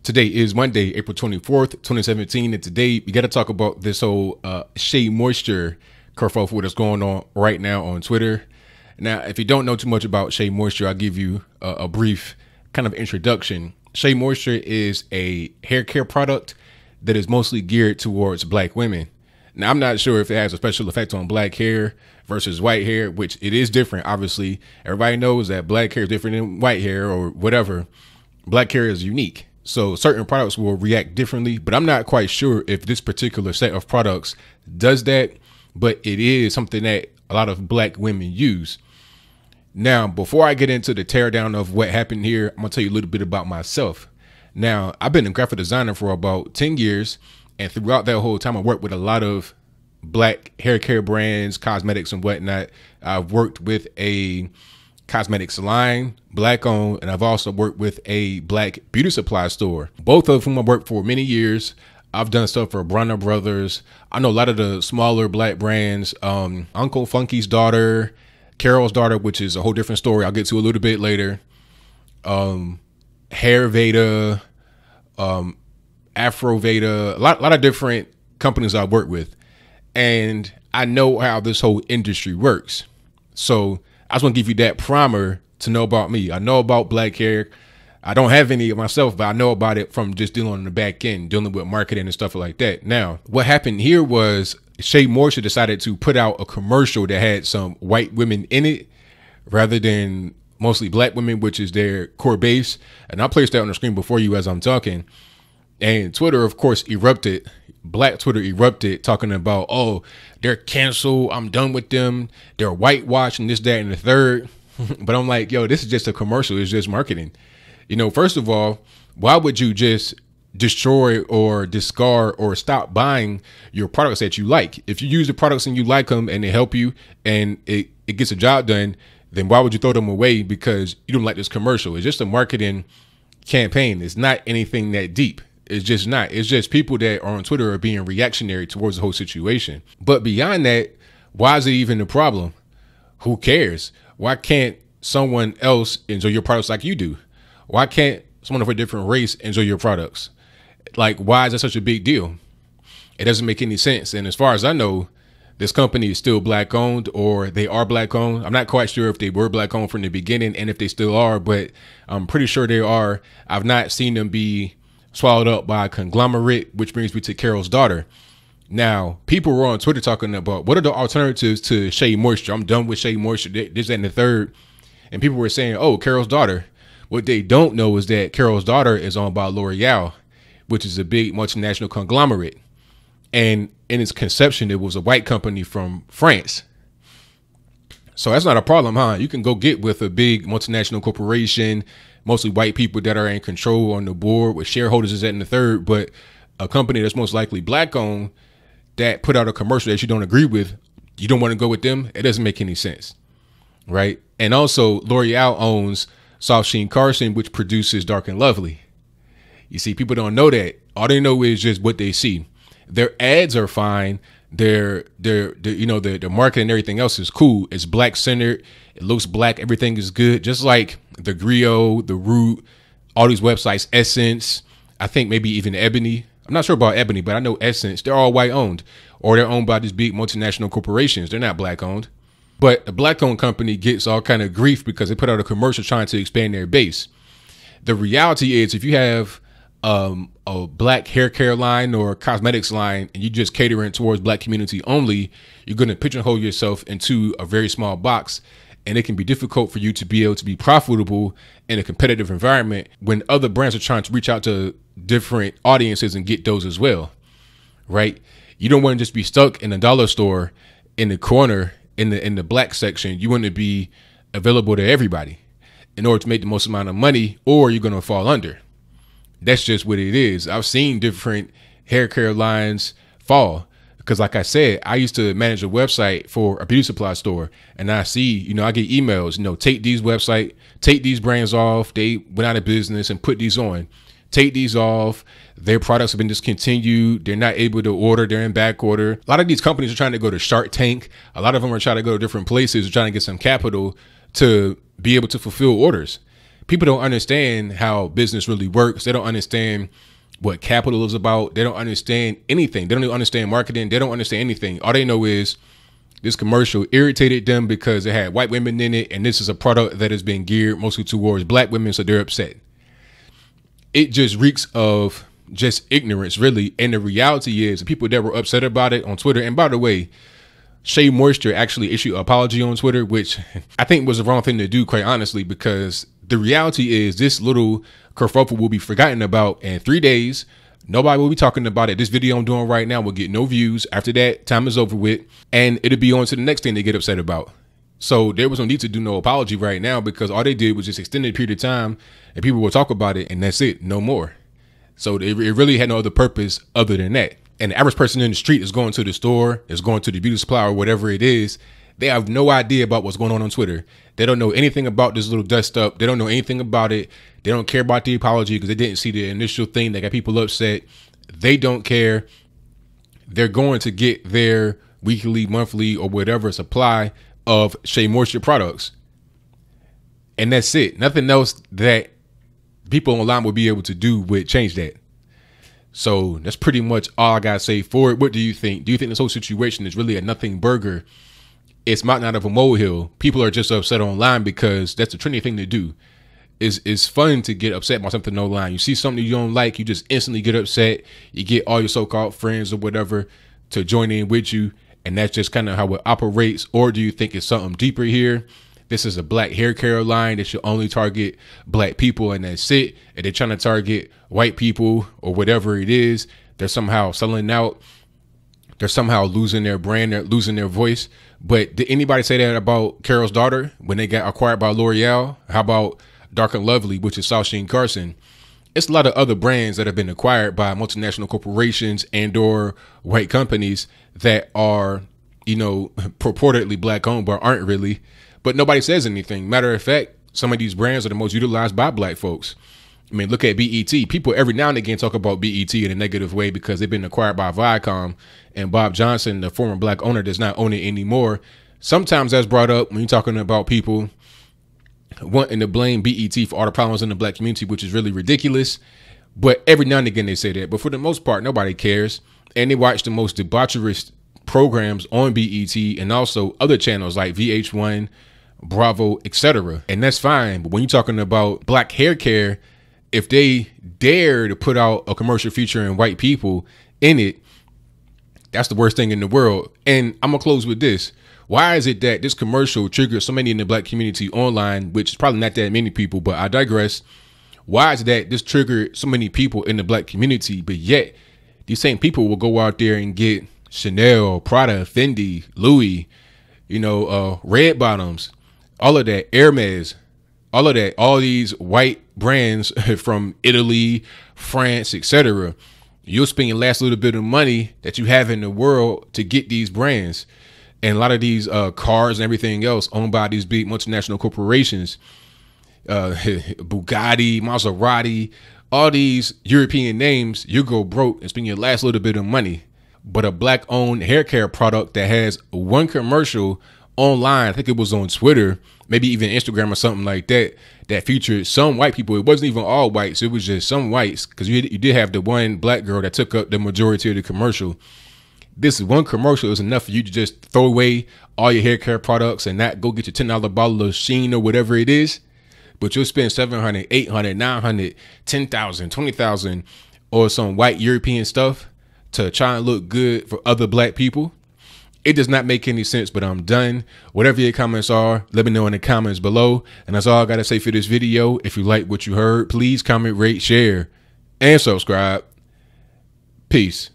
Today is Monday, April 24th, 2017, and today we got to talk about this whole SheaMoisture kerfuffle that's going on right now on Twitter. Now, if you don't know too much about SheaMoisture, I'll give you a brief kind of introduction. SheaMoisture is a hair care product that is mostly geared towards black women. Now, I'm not sure if it has a special effect on black hair versus white hair, which it is different. Obviously, everybody knows that black hair is different than white hair or whatever. Black hair is unique. So certain products will react differently, but I'm not quite sure if this particular set of products does that, but it is something that a lot of black women use. Now, before I get into the teardown of what happened here, I'm gonna tell you a little bit about myself. Now, I've been a graphic designer for about 10 years, and throughout that whole time, I worked with a lot of black hair care brands, cosmetics and whatnot. I've worked with a cosmetics line, black owned, and I've also worked with a black beauty supply store, both of whom I worked for many years. I've done stuff for Bronner Brothers. I know a lot of the smaller black brands, Uncle Funky's daughter, Carol's daughter, which is a whole different story I'll get to a little bit later. Hair Veda, Afro Veda, a lot of different companies I work with. And I know how this whole industry works. So I just want to give you that primer to know about me. I know about black hair. I don't have any of myself, but I know about it from just dealing on the back end, dealing with marketing and stuff like that. Now, what happened here was SheaMoisture decided to put out a commercial that had some white women in it rather than mostly black women, which is their core base. And I'll place that on the screen before you as I'm talking. And Twitter, of course, erupted. Black Twitter erupted talking about, oh, they're canceled. I'm done with them. They're whitewashing this, that, and the third. But I'm like, yo, this is just a commercial. It's just marketing. You know, first of all, why would you just destroy or discard or stop buying your products that you like? If you use the products and you like them and they help you and it gets a job done, then why would you throw them away because you don't like this commercial? It's just a marketing campaign. It's not anything that deep. It's just not. It's just people that are on Twitter are being reactionary towards the whole situation. But beyond that, why is it even a problem? Who cares? Why can't someone else enjoy your products like you do? Why can't someone of a different race enjoy your products? Like, why is that such a big deal? It doesn't make any sense. And as far as I know, this company is still black owned, or they are black owned. I'm not quite sure if they were black owned from the beginning and if they still are, but I'm pretty sure they are. I've not seen them be swallowed up by a conglomerate, which brings me to Carol's daughter. Now, people were on Twitter talking about what are the alternatives to SheaMoisture. I'm done with SheaMoisture, this, that, and the third. And people were saying, oh, Carol's daughter. What they don't know is that Carol's daughter is owned by L'Oreal, which is a big multinational conglomerate. And in its conception, it was a white company from France. So that's not a problem, huh? You can go get with a big multinational corporation, mostly white people that are in control on the board with shareholders is that in the third, but a company that's most likely black owned that put out a commercial that you don't agree with, you don't want to go with them. It doesn't make any sense, right? And also L'Oreal owns Soft Sheen Carson, which produces Dark and Lovely. You see, people don't know that. All they know is just what they see. Their ads are fine. Their marketing and everything else is cool. It's black centered. It looks black. Everything is good. Just like the Griot, the Root, all these websites, Essence, I think maybe even Ebony. I'm not sure about Ebony, but I know Essence. They're all white owned, or they're owned by these big multinational corporations. They're not black owned. But a black owned company gets all kind of grief because they put out a commercial trying to expand their base. The reality is if you have a black hair care line or cosmetics line and you just catering towards black community only, you're going to pigeonhole yourself into a very small box, and it can be difficult for you to be able to be profitable in a competitive environment when other brands are trying to reach out to different audiences and get those as well, right? You don't want to just be stuck in a dollar store in the corner in the black section. You want to be available to everybody in order to make the most amount of money, or you're going to fall under. That's just what it is. I've seen different hair care lines fall because, like I said, I used to manage a website for a beauty supply store, and I see, I get emails, take these website, take these brands off. They went out of business and put these on. Take these off. Their products have been discontinued. They're not able to order. They're in back order. A lot of these companies are trying to go to Shark Tank. A lot of them are trying to go to different places, trying to get some capital to be able to fulfill orders. People don't understand how business really works. They don't understand what capital is about. They don't understand anything. They don't even understand marketing. They don't understand anything. All they know is this commercial irritated them because it had white women in it, and this is a product that has been geared mostly towards black women, so they're upset. It just reeks of just ignorance, really. And the reality is the people that were upset about it on Twitter, and by the way, SheaMoisture actually issued an apology on Twitter, which I think was the wrong thing to do, quite honestly, because the reality is this little kerfuffle will be forgotten about in 3 days. Nobody will be talking about it. This video I'm doing right now will get no views. After that, time is over with, and it'll be on to the next thing they get upset about. So there was no need to do no apology right now, because all they did was just extend a period of time and people will talk about it, and that's it, no more. So it really had no other purpose other than that. And the average person in the street is going to the store, is going to the beauty supply or whatever it is. They have no idea about what's going on Twitter. They don't know anything about this little dust up. They don't know anything about it. They don't care about the apology because they didn't see the initial thing that got people upset. They don't care. They're going to get their weekly, monthly, or whatever supply of SheaMoisture products. And that's it. Nothing else that people online will be able to do would change that. So that's pretty much all I gotta say for it. What do you think? Do you think this whole situation is really a nothing burger? It's mountain out of a molehill. People are just upset online because that's the trendy thing to do. It's fun to get upset about something online. You see something you don't like, you just instantly get upset. You get all your so-called friends or whatever to join in with you, and that's just kind of how it operates. Or do you think it's something deeper here? This is a black hair care line that should only target black people, and that's it. And they're trying to target white people or whatever it is. They're somehow selling out. They're somehow losing their brand. They're losing their voice. But did anybody say that about Carol's daughter when they got acquired by L'Oreal? How about Dark and Lovely, which is South Sheen Carson? It's a lot of other brands that have been acquired by multinational corporations and or white companies that are, you know, purportedly black owned, but aren't really. But nobody says anything. Matter of fact, some of these brands are the most utilized by black folks. I mean, look at BET. People every now and again talk about BET in a negative way because they've been acquired by Viacom, and Bob Johnson, the former black owner, does not own it anymore. Sometimes that's brought up when you're talking about people wanting to blame BET for all the problems in the black community, which is really ridiculous. But every now and again they say that. But for the most part, nobody cares. And they watch the most debaucherous programs on BET and also other channels like VH1, Bravo, etc. And that's fine. But when you're talking about black hair care, if they dare to put out a commercial featuring white people in it, that's the worst thing in the world. And I'm gonna close with this. Why is it that this commercial triggers so many in the black community online, which is probably not that many people, but I digress. Why is it that this triggered so many people in the black community, but yet these same people will go out there and get Chanel, Prada, Fendi, Louis, you know, Red Bottoms, all of that, Hermes, all of that, all these white brands from Italy, France, etc. You'll spend your last little bit of money that you have in the world to get these brands. And a lot of these cars and everything else owned by these big multinational corporations, Bugatti, Maserati, all these European names, you go broke and spend your last little bit of money. But a black owned hair care product that has one commercial online, I think it was on Twitter, maybe even Instagram or something like that, that featured some white people. It wasn't even all whites. It was just some whites, because you did have the one black girl that took up the majority of the commercial. This one commercial is enough for you to just throw away all your hair care products and not go get your $10 bottle of Sheen or whatever it is. But you'll spend $700, $800, $900, $10,000, $20,000 or some white European stuff to try and look good for other black people. It does not make any sense, but I'm done. Whatever your comments are, let me know in the comments below. And that's all I got to say for this video. If you like what you heard, please comment, rate, share, and subscribe. Peace.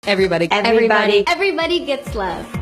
Everybody gets love.